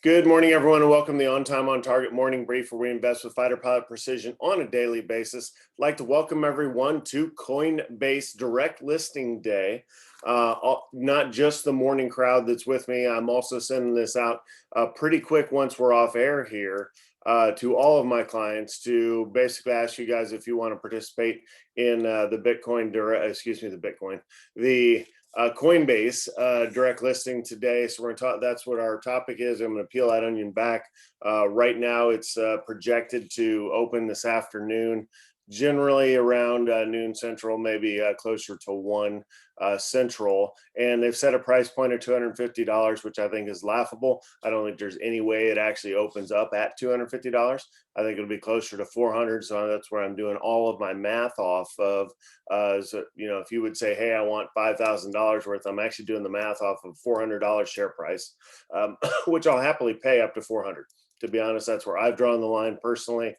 Good morning, everyone, and welcome to the On Time, On Target Morning Brief, where we invest with fighter pilot precision on a daily basis. I'd like to welcome everyone to Coinbase Direct Listing Day. Not just the morning crowd that's with me. I'm also sending this out pretty quick once we're off air here to all of my clients to basically ask you guys if you want to participate in the Coinbase direct listing today. So we're going to talk, that's what our topic is. I'm going to peel that onion back. Right now it's projected to open this afternoon, generally around noon central, maybe closer to 1 central. And they've set a price point of $250, which I think is laughable. I don't think there's any way it actually opens up at $250. I think it'll be closer to 400. So that's where I'm doing all of my math off of. So, if you would say, hey, I want $5,000 worth, I'm actually doing the math off of $400 share price, which I'll happily pay up to 400. To be honest, that's where I've drawn the line personally.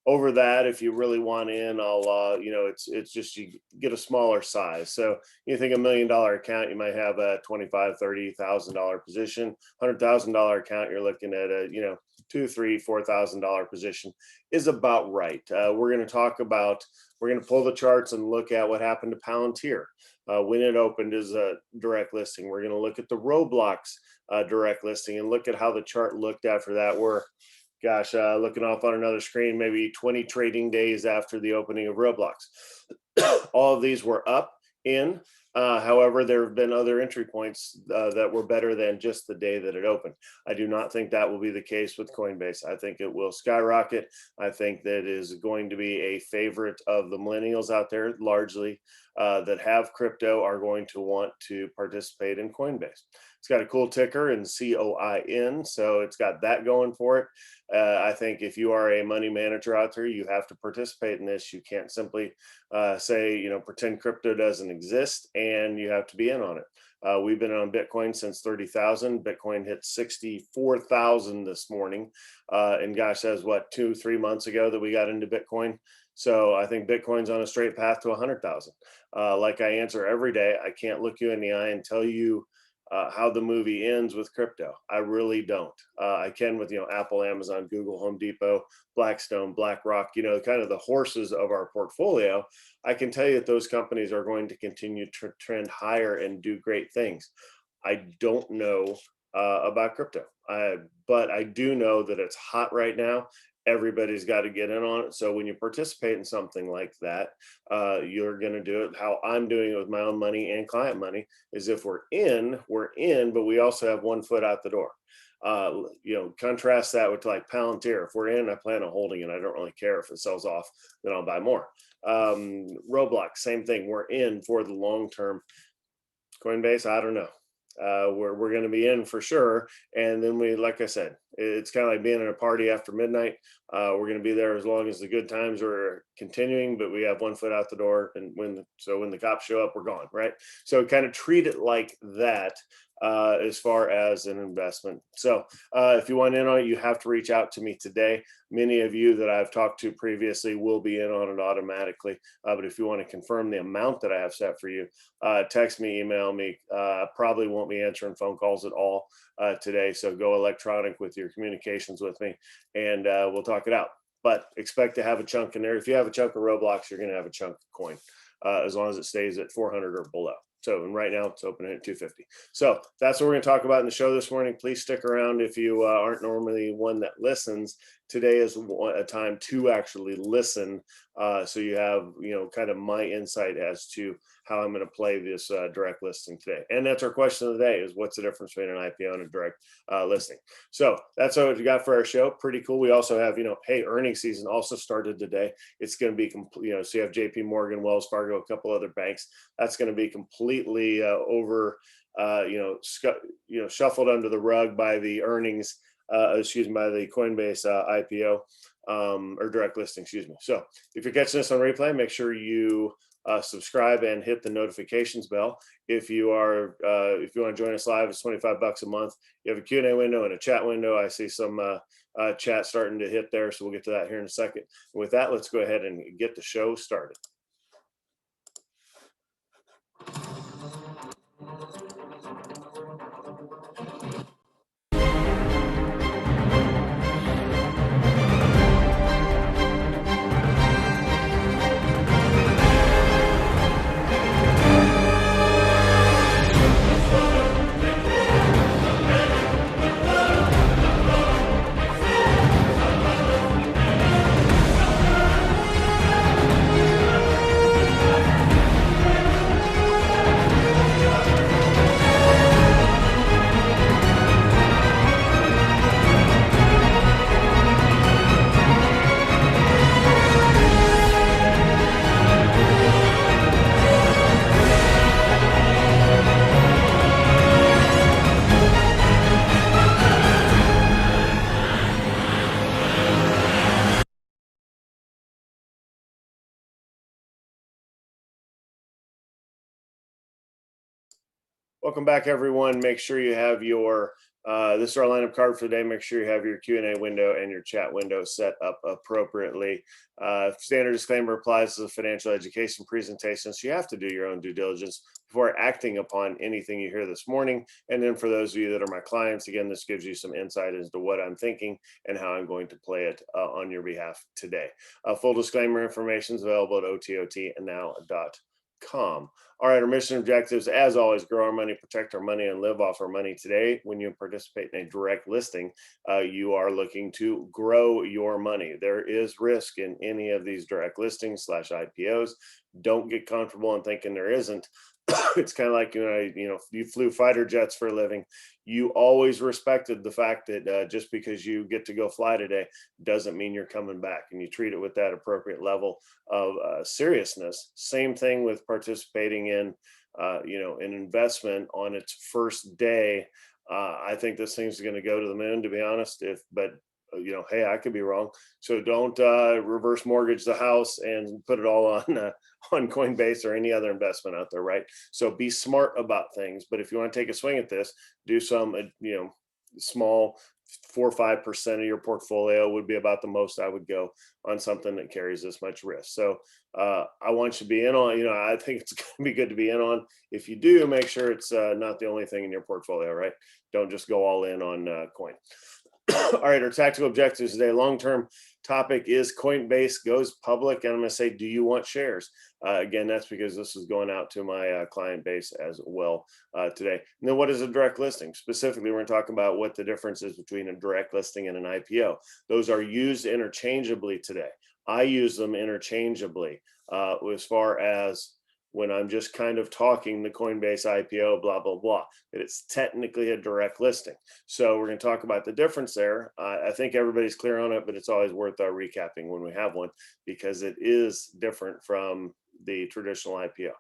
Over that, if you really want in, I'll, it's just you get a smaller size. So you think $1 million account, you might have a $25,000, $30,000 position. $100,000 account, you're looking at a, $2,000, $3,000, $4,000 position is about right. We're going to pull the charts and look at what happened to Palantir when it opened as a direct listing. We're going to look at the Roblox direct listing and look at how the chart looked after that. Looking off on another screen, maybe 20 trading days after the opening of Roblox. All of these were up in. However, there have been other entry points that were better than just the day that it opened. I do not think that will be the case with Coinbase. I think it will skyrocket. I think that is going to be a favorite of the millennials out there, largely, that have crypto are going to want to participate in Coinbase. It's got a cool ticker and COIN, so it's got that going for it. I think if you are a money manager out there, you have to participate in this. You can't simply say, pretend crypto doesn't exist, and you have to be in on it. We've been on Bitcoin since 30,000. Bitcoin hit 64,000 this morning. And gosh, that was 2-3 months ago that we got into Bitcoin. So I think Bitcoin's on a straight path to 100,000. Like I answer every day, I can't look you in the eye and tell you how the movie ends with crypto. I really don't. I can with, Apple, Amazon, Google, Home Depot, Blackstone, BlackRock, kind of the horses of our portfolio. I can tell you that those companies are going to continue to trend higher and do great things. I don't know about crypto, but I do know that it's hot right now. Everybody's got to get in on it. So when you participate in something like that, you're going to do it how I'm doing it with my own money and client money is if we're in, but we also have 1 foot out the door. Contrast that with like Palantir. If we're in, I plan on holding it. I don't really care if it sells off, then I'll buy more. Roblox, same thing. We're in for the long term. Coinbase, I don't know. We're going to be in for sure. And then like I said, it's kind of like being at a party after midnight. We're going to be there as long as the good times are continuing, but we have 1 foot out the door. And when the cops show up, we're gone. Right. So kind of treat it like that as far as an investment. So if you want in on it, you have to reach out to me today. Many of you that I've talked to previously will be in on it automatically. But if you want to confirm the amount that I have set for you, text me, email me. Probably won't be answering phone calls at all today. So go electronic with your communications with me and we'll talk it out. But expect to have a chunk in there. If you have a chunk of Roblox, you're going to have a chunk of coin as long as it stays at 400 or below. So, and right now it's opening at 250. So that's what we're going to talk about in the show this morning. Please stick around if you aren't normally one that listens. Today is a time to actually listen. So you have, kind of my insight as to how I'm going to play this direct listing today. And that's our question of the day is what's the difference between an IPO and a direct listing? So that's what we got for our show. Pretty cool. We also have, hey, earnings season also started today. It's going to be, so you have JP Morgan, Wells Fargo, a couple other banks. That's going to be completely shuffled under the rug by the earnings, by the Coinbase IPO or direct listing, So if you're catching this on replay, make sure you subscribe and hit the notifications bell. If you want to join us live, it's $25 a month. You have a Q&A window and a chat window. I see some chat starting to hit there, so we'll get to that here in a second. With that, let's go ahead and get the show started. Welcome back, everyone. Make sure you have your this is our lineup card for the day. Make sure you have your Q&A window and your chat window set up appropriately. Standard disclaimer applies to the financial education presentation, so you have to do your own due diligence before acting upon anything you hear this morning. And then for those of you that are my clients, again, this gives you some insight as to what I'm thinking and how I'm going to play it on your behalf today. Full disclaimer information is available at ototnow.com. All right, our mission objectives, as always, grow our money, protect our money, and live off our money. Today, when you participate in a direct listing, you are looking to grow your money. There is risk in any of these direct listings / IPOs. Don't get comfortable in thinking there isn't. It's kind of like, you flew fighter jets for a living. You always respected the fact that just because you get to go fly today doesn't mean you're coming back, and you treat it with that appropriate level of seriousness. Same thing with participating in, an investment on its first day. I think this thing's going to go to the moon, to be honest. Hey, I could be wrong. So don't reverse mortgage the house and put it all on Coinbase or any other investment out there, right? So be smart about things. But if you want to take a swing at this, do some, small 4 or 5% of your portfolio would be about the most I would go on something that carries this much risk. So I want you to be in on, I think it's going to be good to be in on. If you do, make sure it's not the only thing in your portfolio, right? Don't just go all in on coin. All right, our tactical objectives today. Long-term topic is Coinbase goes public, and I'm going to say, do you want shares? Again, that's because this is going out to my client base as well today. And then what is a direct listing? Specifically, we're going to talk about what the difference is between a direct listing and an IPO. Those are used interchangeably today. I use them interchangeably as far as when I'm just kind of talking the Coinbase IPO, blah, blah, blah, that it's technically a direct listing. So we're going to talk about the difference there. I think everybody's clear on it, but it's always worth recapping when we have one, because it is different from the traditional IPO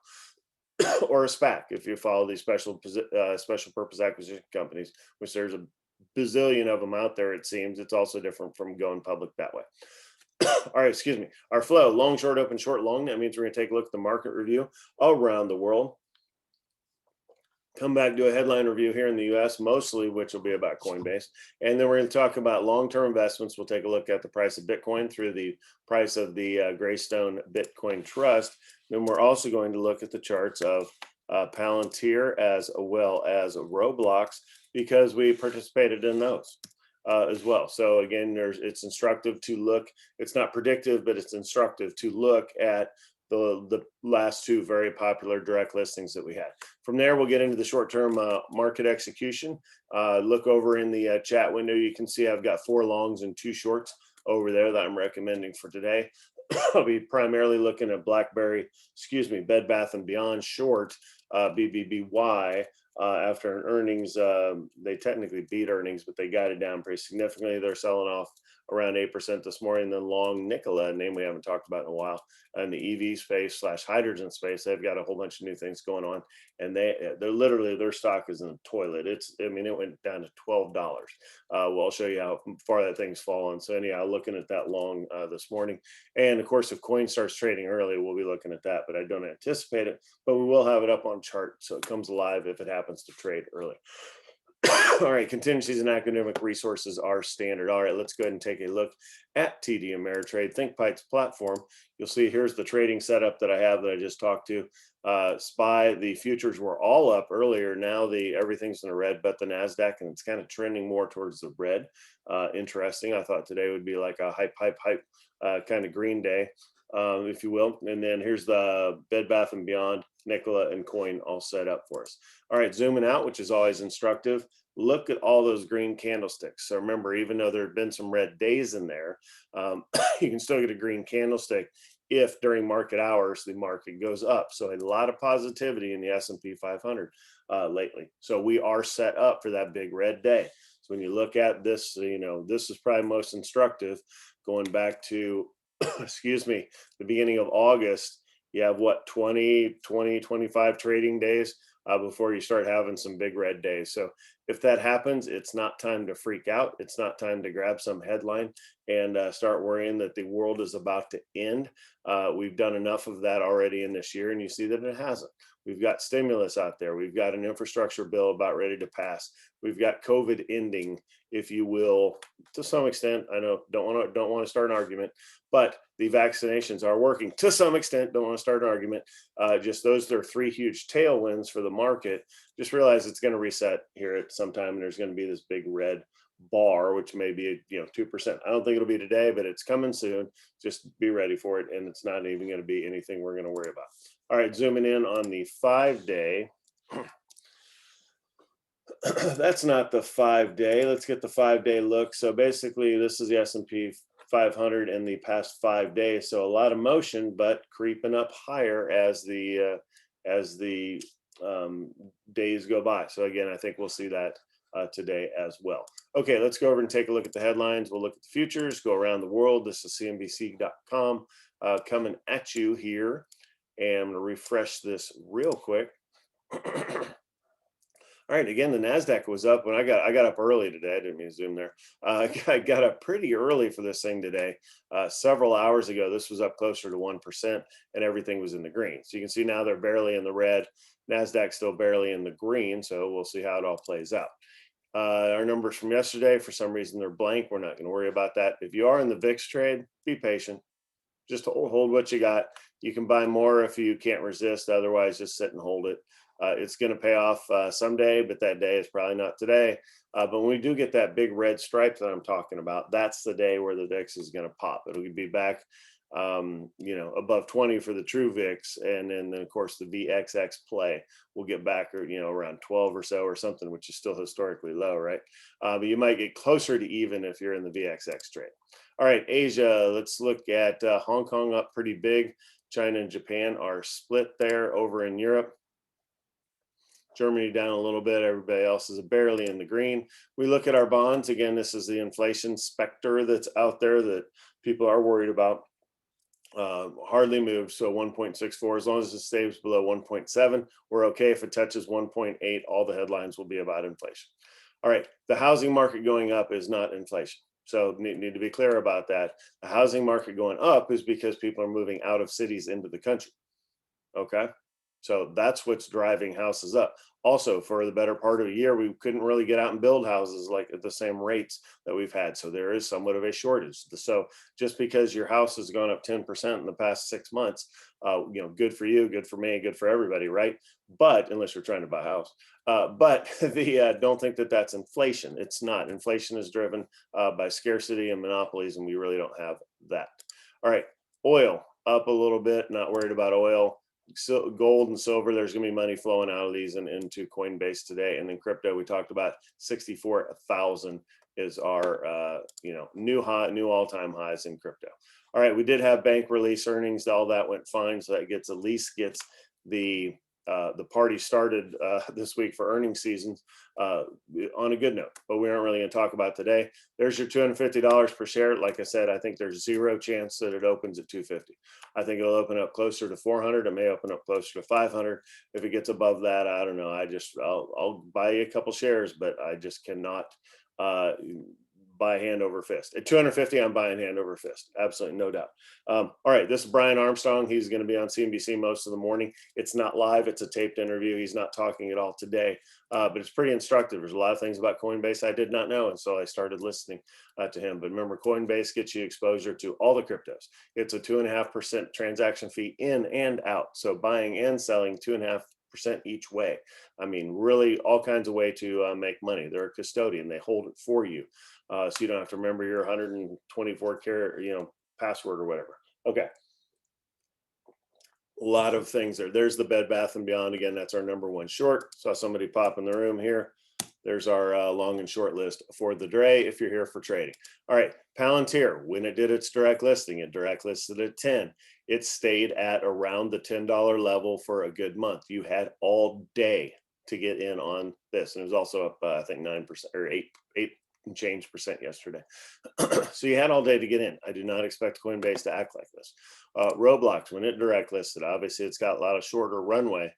or a SPAC. If you follow these special purpose acquisition companies, which there's a bazillion of them out there, it seems, it's also different from going public that way. All right, excuse me. Our flow, long, short, open, short, long. That means we're going to take a look at the market review around the world. Come back, do a headline review here in the US, mostly, which will be about Coinbase. And then we're going to talk about long-term investments. We'll take a look at the price of Bitcoin through the price of the Greystone Bitcoin Trust. Then we're also going to look at the charts of Palantir as well as Roblox, because we participated in those. As well. So again, it's instructive to look. It's not predictive, but it's instructive to look at the last two very popular direct listings that we had. From there, we'll get into the short-term market execution. Look over in the chat window. You can see I've got 4 longs and 2 shorts over there that I'm recommending for today. I'll be primarily looking at Bed Bath & Beyond short, BBBY. After an earnings, they technically beat earnings, but they got it down pretty significantly. They're selling off around 8% this morning. Then long Nikola, a name we haven't talked about in a while, in the EV space / hydrogen space, they've got a whole bunch of new things going on, and they're literally, their stock is in the toilet. It went down to $12. Well, I'll show you how far that thing's fallen. So anyhow, looking at that long this morning, and of course, if coin starts trading early, we'll be looking at that, but I don't anticipate it. But we will have it up on chart, so it comes alive if it happens to trade early. All right, contingencies and academic resources are standard. All right, let's go ahead and take a look at TD Ameritrade ThinkPike's platform. You'll see here's the trading setup that I have that I just talked to. SPY, the futures were all up earlier. Now everything's in the red, but the NASDAQ, and it's kind of trending more towards the red. Interesting. I thought today would be like a hype kind of green day, if you will. And then here's the Bed Bath & Beyond, Nikola, and Coin all set up for us. All right, zooming out, which is always instructive. Look at all those green candlesticks. So remember, even though there have been some red days in there, you can still get a green candlestick if during market hours the market goes up. So a lot of positivity in the S&P 500 lately. So we are set up for that big red day. So when you look at this, this is probably most instructive. Going back to, the beginning of August, you have 25 trading days before you start having some big red days. So if that happens, it's not time to freak out. It's not time to grab some headline and start worrying that the world is about to end. We've done enough of that already in this year, and you see that it hasn't. We've got stimulus out there. We've got an infrastructure bill about ready to pass. We've got COVID ending, if you will, to some extent. I know don't want to start an argument, but the vaccinations are working to some extent. Don't want to start an argument. Just those are three huge tailwinds for the market. Just realize it's going to reset here at some time, and there's going to be this big red bar, which may be 2%. I don't think it'll be today, but it's coming soon. Just be ready for it, and it's not even going to be anything we're going to worry about. All right, zooming in on the 5-day. That's not the 5-day. Let's get the 5-day look. So basically, this is the S&P 500 in the past 5 days. So a lot of motion, but creeping up higher as the days go by. So again, I think we'll see that today as well. Okay, let's go over and take a look at the headlines. We'll look at the futures, go around the world. This is CNBC.com coming at you here. And I'm going to refresh this real quick. All right, again, the NASDAQ was up when I got up early today. I didn't mean to zoom there. I got up pretty early for this thing today. Several hours ago, this was up closer to 1%, and everything was in the green. So you can see now they're barely in the red. NASDAQ still barely in the green, so we'll see how it all plays out. Our numbers from yesterday, for some reason, they're blank. We're not going to worry about that. If you are in the VIX trade, be patient. Just hold what you got. You can buy more if you can't resist. Otherwise, just sit and hold it. It's going to pay off someday, but that day is probably not today. But when we do get that big red stripe that I'm talking about, that's the day where the VIX is going to pop. It'll be back, above 20 for the true VIX, and then of course the VXX play will get back, around 12 or so or something, which is still historically low, right? But you might get closer to even if you're in the VXX trade. All right, Asia. Let's look at Hong Kong up pretty big. China and Japan are split there. Over in Europe, Germany down a little bit. Everybody else is barely in the green. We look at our bonds. Again, this is the inflation specter that's out there that people are worried about. Hardly moved, so 1.64. As long as it stays below 1.7, we're okay. If it touches 1.8, all the headlines will be about inflation. All right, the housing market going up is not inflation. So need to be clear about that. The housing market going up is because people are moving out of cities into the country. Okay. So that's what's driving houses up. Also, for the better part of a year, we couldn't really get out and build houses like at the same rates that we've had. So there is somewhat of a shortage. So just because your house has gone up 10% in the past 6 months, good for you, good for me, good for everybody, right? But unless you're trying to buy a house, but don't think that that's inflation. It's not. Inflation is driven by scarcity and monopolies, and we really don't have that. All right, oil up a little bit. Not worried about oil. So gold and silver, there's going to be money flowing out of these and into Coinbase today. And then crypto, we talked about 64,000 is our new all-time highs in crypto. All right, we did have bank release earnings. All that went fine, so that at least gets the party started this week for earnings season on a good note, but we aren't really going to talk about today. There's your $250 per share. Like I said, I think there's zero chance that it opens at 250. I think it'll open up closer to 400. It may open up closer to 500. If it gets above that, I don't know. I'll buy you a couple shares, but I just cannot buy hand over fist. At 250, I'm buying hand over fist. Absolutely, no doubt. All right, this is Brian Armstrong. He's going to be on CNBC most of the morning. It's not live. It's a taped interview. He's not talking at all today, but it's pretty instructive. There's a lot of things about Coinbase I did not know, and so I started listening to him. But remember, Coinbase gets you exposure to all the cryptos. It's a 2.5% transaction fee in and out. So buying and selling 2.5% each way. I mean, really all kinds of way to make money. They're a custodian. They hold it for you. So you don't have to remember your 124 character, password or whatever. Okay. A lot of things there. There's the Bed Bath & Beyond. Again, that's our number one short. Saw somebody pop in the room here. There's our long and short list for the day if you're here for trading. All right, Palantir, when it did its direct listing, it direct listed at 10. It stayed at around the $10 level for a good month. You had all day to get in on this. And it was also up, I think 9% or 8 and change percent yesterday. So you had all day to get in. I do not expect Coinbase to act like this. Roblox, when it direct listed, obviously it's got a lot of shorter runway.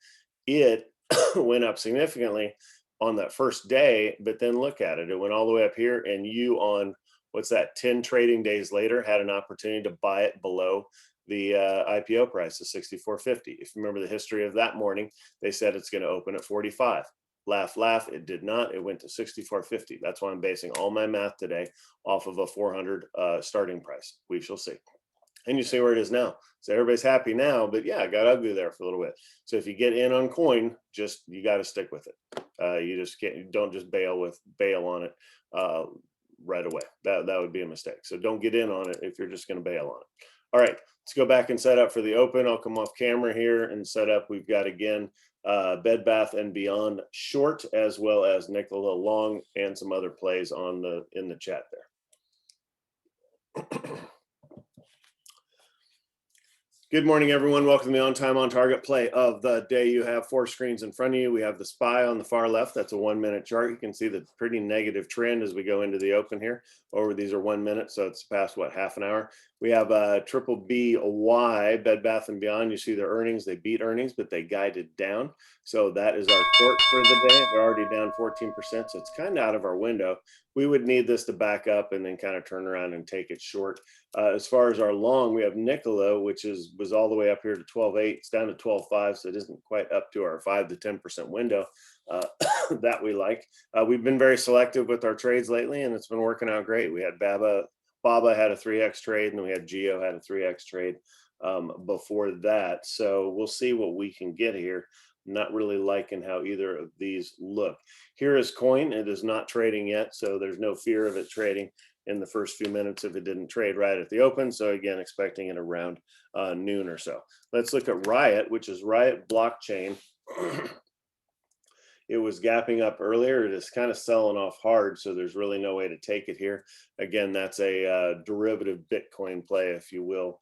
It went up significantly on that first day, but then look at it. It went all the way up here, and you on, 10 trading days later had an opportunity to buy it below the IPO price is 64.50. If you remember the history of that morning, they said it's going to open at 45. Laugh, laugh. It did not. It went to 64.50. That's why I'm basing all my math today off of a 400 starting price. We shall see. And you see where it is now. So everybody's happy now, but yeah, it got ugly there for a little bit. So if you get in on coin, you got to stick with it. You just can't. You don't just bail on it right away. That would be a mistake. So don't get in on it if you're just going to bail on it. All right, let's go back and set up for the open. I'll come off camera here and set up. We've got again Bed Bath and Beyond short, as well as Nikola long, and some other plays in the chat there. Good morning, everyone. Welcome to the On Time, On Target play of the day. You have 4 screens in front of you. We have the SPY on the far left. That's a 1 minute chart. You can see the pretty negative trend as we go into the open here. These are 1 minute, so it's past half an hour. We have triple BY, Bed Bath and Beyond. You see their earnings. They beat earnings, but they guided down. So that is our short for the day. They're already down 14%, so it's kind of out of our window. We would need this to back up and then kind of turn around and take it short. As far as our long, we have Nikola, which was all the way up here to 12.8. It's down to 12.5, so it isn't quite up to our 5 to 10% window that we like. We've been very selective with our trades lately, and it's been working out great. We had Baba had a 3x trade, and we had Geo had a 3x trade before that. So we'll see what we can get here. Not really liking how either of these look. Here is coin. It is not trading yet, so there's no fear of it trading in the first few minutes if it didn't trade right at the open. So again, expecting it around noon or so. Let's look at Riot, which is Riot blockchain. It was gapping up earlier. It is kind of selling off hard, so there's really no way to take it here. Again, that's a derivative Bitcoin play, if you will,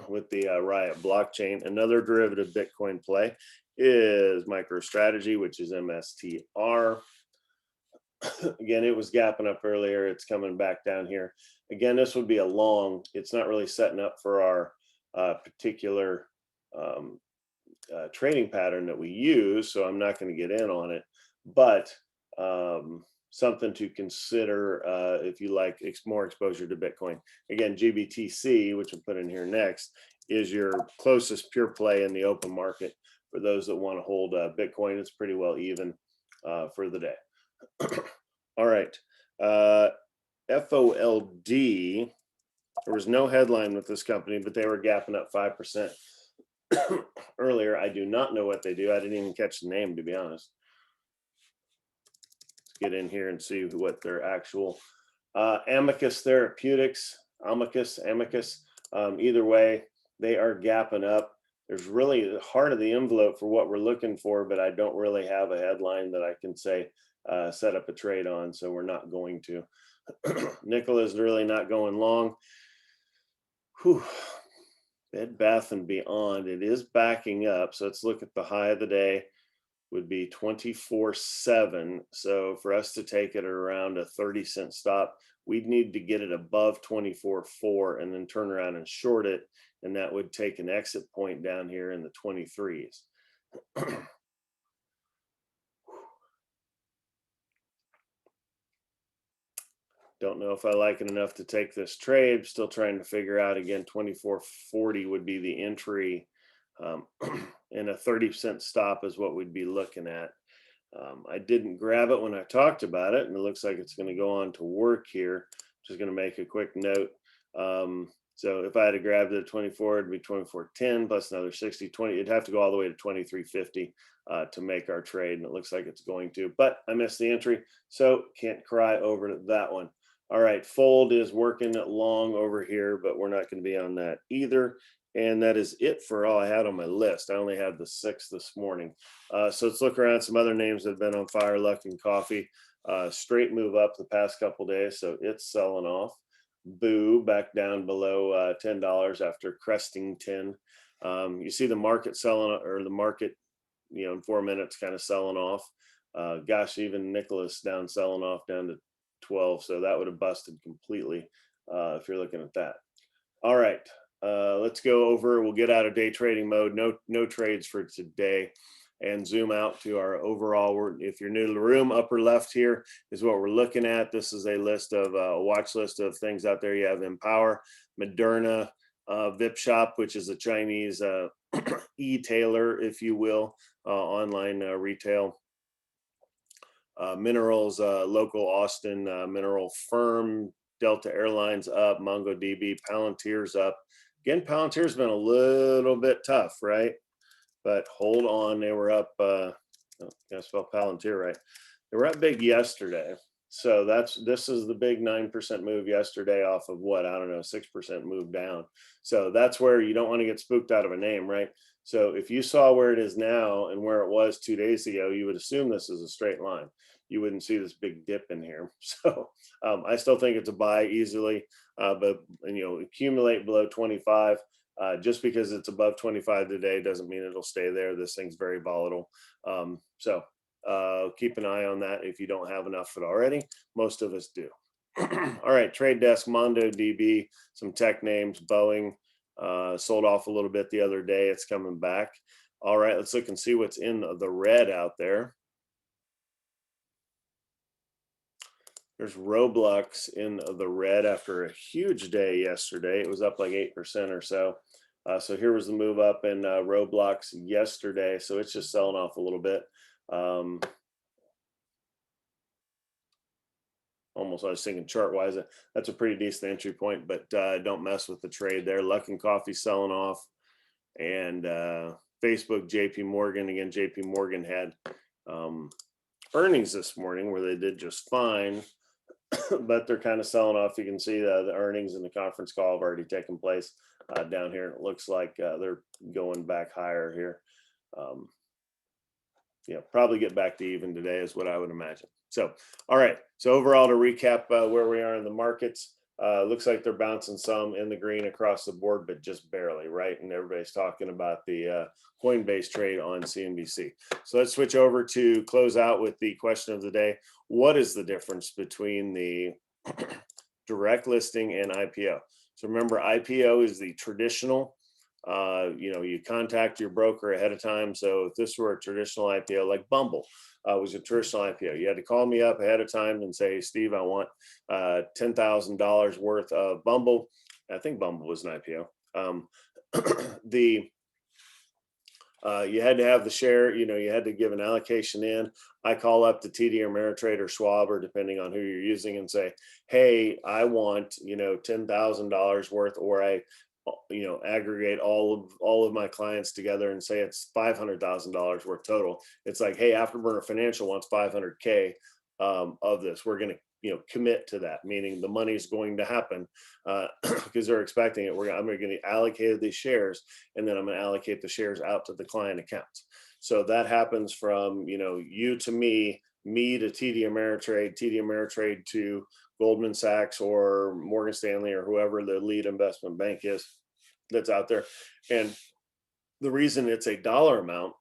with the Riot blockchain. Another derivative Bitcoin play is MicroStrategy, which is MSTR. Again, it was gapping up earlier. It's coming back down here. Again, this would be a long. It's not really setting up for our particular trading pattern that we use, so I'm not going to get in on it, but something to consider if you like more exposure to Bitcoin. Again, GBTC, which we'll put in here next, is your closest pure play in the open market for those that want to hold Bitcoin. It's pretty well even for the day. All right, FOLD, there was no headline with this company, but they were gapping up 5% earlier. I do not know what they do. I didn't even catch the name, to be honest. Let's get in here and see what their actual Amicus Therapeutics, Amicus, either way, they are gapping up. There's really the heart of the envelope for what we're looking for, but I don't really have a headline that I can say set up a trade on, so we're not going to. Nikola is really not going long. Whew. Bed Bath and Beyond, it is backing up. So let's look at the high of the day would be 24.7. So for us to take it around a 30-cent stop, we'd need to get it above 24.4 and then turn around and short it. And that would take an exit point down here in the 23s. Don't know if I like it enough to take this trade. Still trying to figure out, again, 24.40 would be the entry, and a 30-cent stop is what we'd be looking at. I didn't grab it when I talked about it, and it looks like it's going to go on to work here. Just going to make a quick note. So if I had to grab it at 24, it'd be 24.10 plus another 60, 20. It'd have to go all the way to 23.50 to make our trade, and it looks like it's going to. But I missed the entry, so can't cry over that one. All right, Fold is working long over here, but we're not going to be on that either. And that is it for all I had on my list. I only had the 6 this morning. So let's look around some other names that have been on fire. Luckin Coffee, straight move up the past couple days, so it's selling off. Boo back down below $10 after cresting 10. You see the market selling, or the market, in 4 minutes kind of selling off. Gosh, even Nicholas down selling off down to 12, so that would have busted completely if you're looking at that. All right, let's go over. We'll get out of day trading mode. No trades for today, and zoom out to our overall. If you're new to the room, upper left here is what we're looking at. This is a list of a watch list of things out there. You have Empower, Moderna, VIP Shop, which is a Chinese e-tailer, if you will, online retail. Minerals, local Austin mineral firm, Delta Airlines up, MongoDB, Palantir's up. Again, Palantir's been a little bit tough, right? But hold on, they were up. I spell Palantir right. They were up big yesterday. So this is the big 9% move yesterday off of what, I don't know, 6% move down. So that's where you don't want to get spooked out of a name, right? So if you saw where it is now and where it was 2 days ago, you would assume this is a straight line. You wouldn't see this big dip in here. So I still think it's a buy easily, but accumulate below 25. Just because it's above 25 today doesn't mean it'll stay there. This thing's very volatile. So keep an eye on that if you don't have enough of it already. Most of us do. All right, trade desk, MongoDB, some tech names, Boeing sold off a little bit the other day. It's coming back. All right, let's look and see what's in the red out there. There's Roblox in the red after a huge day yesterday. It was up like 8% or so. So here was the move up in Roblox yesterday. So it's just selling off a little bit. Almost, I was thinking chart wise, that's a pretty decent entry point, but don't mess with the trade there. Luckin Coffee selling off, and Facebook, JP Morgan. Again, JP Morgan had earnings this morning where they did just fine, but they're kind of selling off. You can see the earnings and the conference call have already taken place down here. It looks like they're going back higher here. Probably get back to even today is what I would imagine. So, all right. So overall, to recap where we are in the markets, looks like they're bouncing some in the green across the board, but just barely, right? And everybody's talking about the Coinbase trade on CNBC. So let's switch over to close out with the question of the day. What is the difference between the direct listing and IPO? So remember, IPO is the traditional. You contact your broker ahead of time. So if this were a traditional IPO, like Bumble was a traditional IPO, you had to call me up ahead of time and say, Steve, I want $10,000 worth of Bumble. I think Bumble was an IPO. You had to have the share, you had to give an allocation in. I call up to TD Ameritrade or Schwab, or depending on who you're using, and say, hey, I want, $10,000 worth, or I aggregate all of my clients together and say it's $500,000 worth total. It's like, hey, Afterburner Financial wants 500K of this. We're going to commit to that, meaning the money is going to happen because they're expecting it. I'm going to allocate these shares, and then I'm going to allocate the shares out to the client accounts. So that happens from you to me to TD Ameritrade to Goldman Sachs or Morgan Stanley or whoever the lead investment bank is that's out there. And the reason it's a dollar amount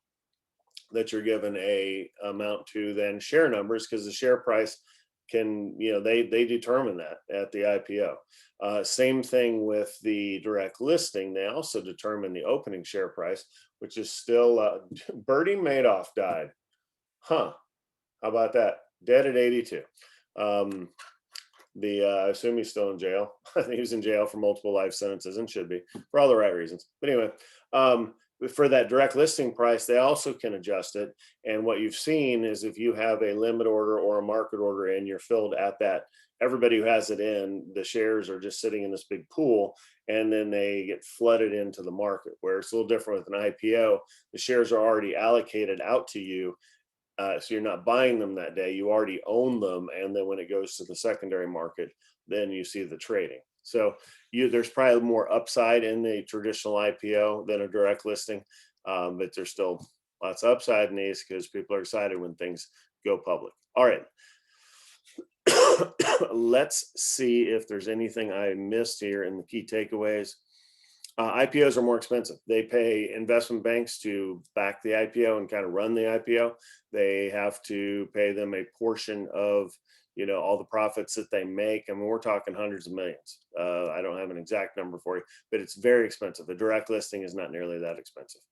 that you're given a amount to then share numbers, because the share price can, they determine that at the IPO. Same thing with the direct listing. They also determine the opening share price, which is still, Bertie Madoff died. How about that? Dead at 82. I assume he's still in jail. I think he was in jail for multiple life sentences and should be for all the right reasons. But anyway, for that direct listing price, they also can adjust it. And what you've seen is if you have a limit order or a market order and you're filled at that, everybody who has it in, the shares are just sitting in this big pool, and then they get flooded into the market, where it's a little different with an IPO. The shares are already allocated out to you. So you're not buying them that day, you already own them. And then when it goes to the secondary market, then you see the trading. So there's probably more upside in the traditional IPO than a direct listing, but there's still lots of upside in these because people are excited when things go public. All right. Let's see if there's anything I missed here in the key takeaways. IPOs are more expensive. They pay investment banks to back the IPO and kind of run the IPO. They have to pay them a portion of, all the profits that they make. I mean, we're talking hundreds of millions. I don't have an exact number for you, but it's very expensive. A direct listing is not nearly that expensive.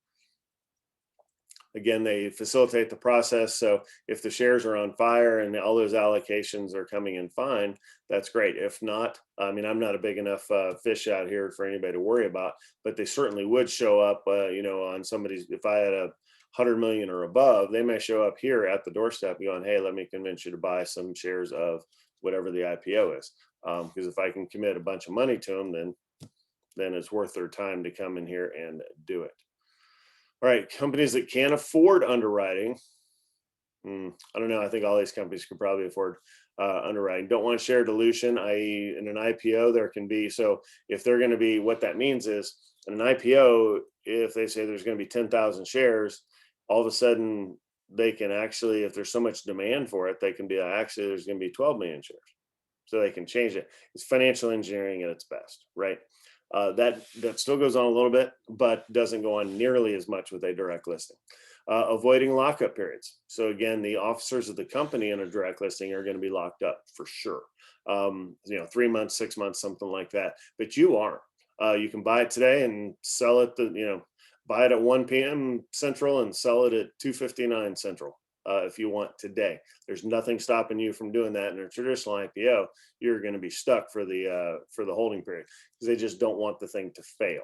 Again, they facilitate the process. So if the shares are on fire and all those allocations are coming in fine, that's great. If not, I mean, I'm not a big enough fish out here for anybody to worry about, but they certainly would show up, on somebody's, if I had 100 million or above, they may show up here at the doorstep going, hey, let me convince you to buy some shares of whatever the IPO is. Because if I can commit a bunch of money to them, then it's worth their time to come in here and do it. All right, companies that can't afford underwriting. I don't know. I think all these companies could probably afford underwriting. Don't want share dilution, i.e. in an IPO, there can be, so if they're going to be, what that means is in an IPO, if they say there's going to be 10,000 shares, all of a sudden they can actually, if there's so much demand for it, they can be actually there's going to be 12 million shares. So they can change it. It's financial engineering at its best, right? That still goes on a little bit, but doesn't go on nearly as much with a direct listing. Avoiding lockup periods. So again, the officers of the company in a direct listing are going to be locked up for sure. 3 months, 6 months, something like that. But you aren't. You can buy it today and sell it. Buy it at 1 p.m. Central and sell it at 2:59 Central. If you want today, there's nothing stopping you from doing that. In a traditional IPO, you're going to be stuck for the holding period because they just don't want the thing to fail.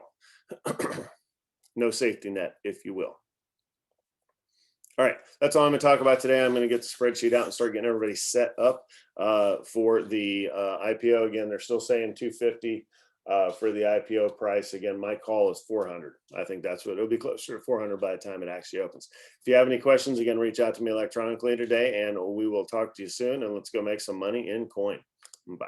No safety net, if you will. All right, that's all I'm going to talk about today. I'm going to get the spreadsheet out and start getting everybody set up for the IPO. Again, they're still saying 250 for the IPO price. Again, my call is 400. I think that's what it'll be, closer to 400 by the time it actually opens. If you have any questions, again, reach out to me electronically today, and we will talk to you soon. And let's go make some money in coin. Bye.